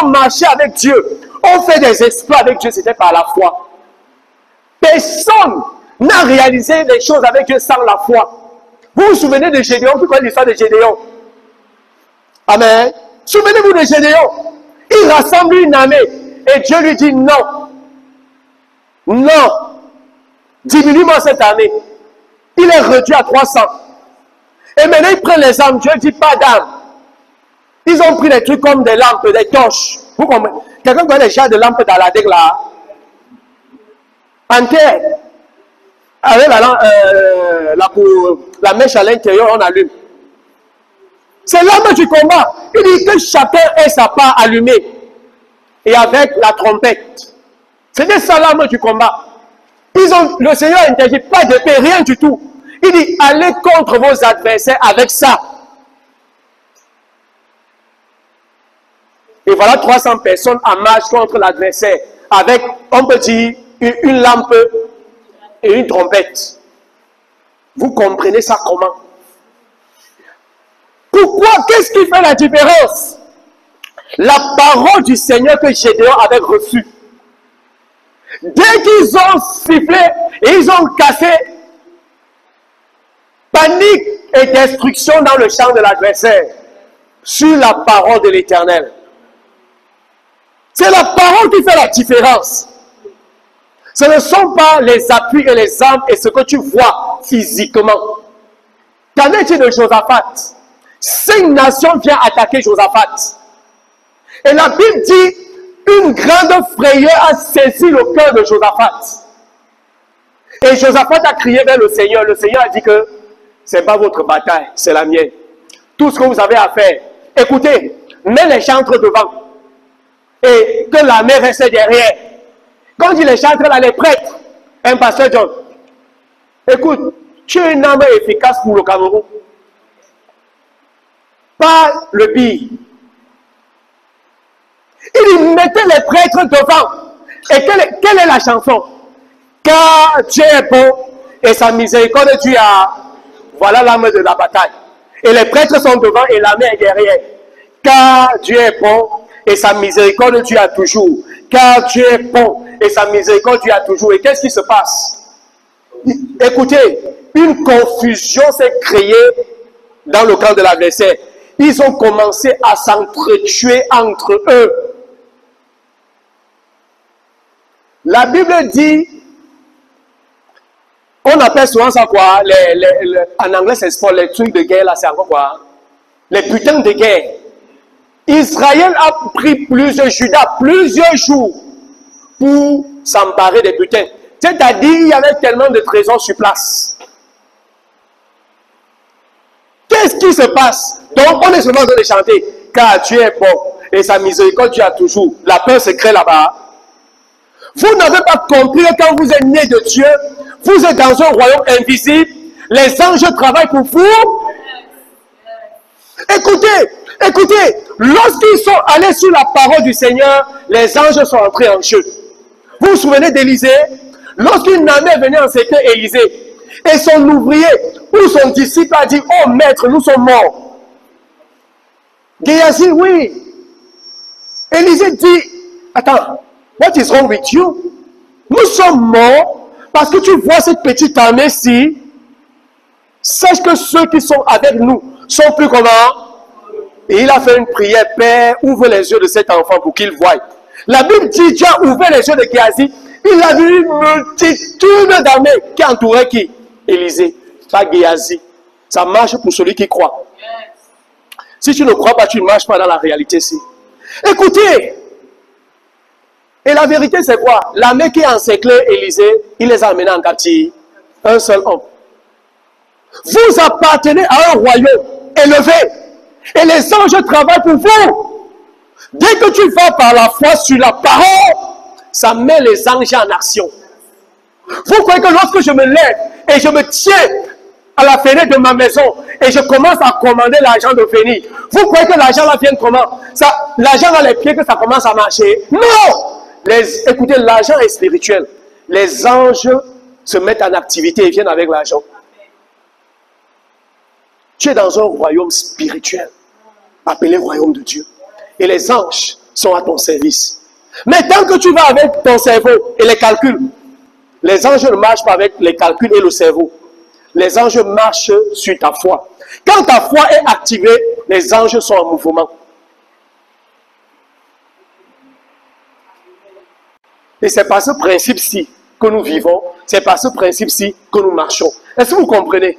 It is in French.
ont marché avec Dieu, ont fait des exploits avec Dieu, c'était par la foi. Personne n'a réalisé les choses avec Dieu sans la foi. Vous vous souvenez de Gédéon? Vous connaissez l'histoire de Gédéon? Amen. Souvenez-vous de Gédéon. Il rassemble une armée et Dieu lui dit non. Non. Diminue-moi cette armée. Il est réduit à 300. Et maintenant il prend les armes. Dieu dit pas d'armes. Ils ont pris des trucs comme des lampes, des torches. Vous comprenez? Quelqu'un connaît les genres de lampes dans la DEC là? En terre. Avec la mèche à l'intérieur, on allume. C'est l'arme du combat. Il dit que chacun ait sa part allumée. Et avec la trompette. C'était ça l'arme du combat. Le Seigneur interdit pas d'épée, rien du tout. Il dit, allez contre vos adversaires avec ça. Et voilà 300 personnes en marche contre l'adversaire. Avec, on peut dire, une lampe et une trompette. Vous comprenez ça comment? Pourquoi? Qu'est-ce qui fait la différence? La parole du Seigneur que Gédéon avait reçue. Dès qu'ils ont sifflé et ils ont cassé, panique et destruction dans le champ de l'adversaire, sur la parole de l'Éternel. C'est la parole qui fait la différence. Ce ne sont pas les appuis et les armes et ce que tu vois physiquement. Qu'en est-il de Josaphat? 5 nations viennent attaquer Josaphat. Et la Bible dit, une grande frayeur a saisi le cœur de Josaphat. Et Josaphat a crié vers le Seigneur. Le Seigneur a dit que ce n'est pas votre bataille, c'est la mienne. Tout ce que vous avez à faire, écoutez, mets les chantres devant. Et que l'armée reste derrière. Quand il dit les chantres là, les prêtres, un pasteur John, écoute, tu es une arme efficace pour le Cameroun. Pas le pire. Il dit, mettez les prêtres devant. Et quelle est la chanson? Car Dieu est bon et sa miséricorde Dieu a. Voilà l'arme de la bataille. Et les prêtres sont devant et l'armée est derrière. Car Dieu est bon et sa miséricorde Dieu a toujours. Car Dieu est bon et sa miséricorde Dieu a toujours. Et qu'est-ce qui se passe? Écoutez, une confusion s'est créée dans le camp de l'adversaire. Ils ont commencé à s'entretuer entre eux. La Bible dit, on appelle souvent ça quoi? En anglais c'est sport, les trucs de guerre là, c'est encore quoi? Les putains de guerre. Israël a pris Judas plusieurs jours pour s'emparer des butins. C'est-à-dire, il y avait tellement de trésors sur place. Qu'est-ce qui se passe? Donc, on est seulement en train de chanter. Car Dieu est bon et sa miséricorde Dieu a toujours. La peur se crée là-bas. Vous n'avez pas compris que quand vous êtes né de Dieu, vous êtes dans un royaume invisible. Les anges travaillent pour vous. Écoutez, lorsqu'ils sont allés sur la parole du Seigneur, les anges sont entrés en jeu. Vous vous souvenez d'Élisée? Lorsqu'une armée venait en sécurité Élisée, et son ouvrier ou son disciple a dit, oh maître, nous sommes morts. Géasi, oui. Élisée dit, attends, what is wrong with you? Nous sommes morts parce que tu vois cette petite armée-ci. Sache que ceux qui sont avec nous sont plus comment? Et il a fait une prière, Père, ouvre les yeux de cet enfant pour qu'il voie. La Bible dit, Dieu a ouvert les yeux de Géasi. Il a vu une multitude d'armées qui entouraient qui? Élisée, pas Géasi. Ça marche pour celui qui croit. Si tu ne crois pas, tu ne marches pas dans la réalité ici. Écoutez, et la vérité c'est quoi? L'armée qui a encerclé Élisée, il les a amenés en captivité. Un seul homme. Vous appartenez à un royaume élevé. Et les anges travaillent pour vous. Dès que tu vas par la foi sur la parole, ça met les anges en action. Vous croyez que lorsque je me lève et je me tiens à la fenêtre de ma maison et je commence à commander l'argent de venir, vous croyez que l'argent là vient comment? L'argent dans les pieds que ça commence à marcher? Non! Écoutez, l'argent est spirituel. Les anges se mettent en activité et viennent avec l'argent. Tu es dans un royaume spirituel, appelé royaume de Dieu. Et les anges sont à ton service. Mais tant que tu vas avec ton cerveau et les calculs, les anges ne marchent pas avec les calculs et le cerveau. Les anges marchent sur ta foi. Quand ta foi est activée, les anges sont en mouvement. Et c'est par ce principe-ci que nous vivons, c'est par ce principe-ci que nous marchons. Est-ce que vous comprenez?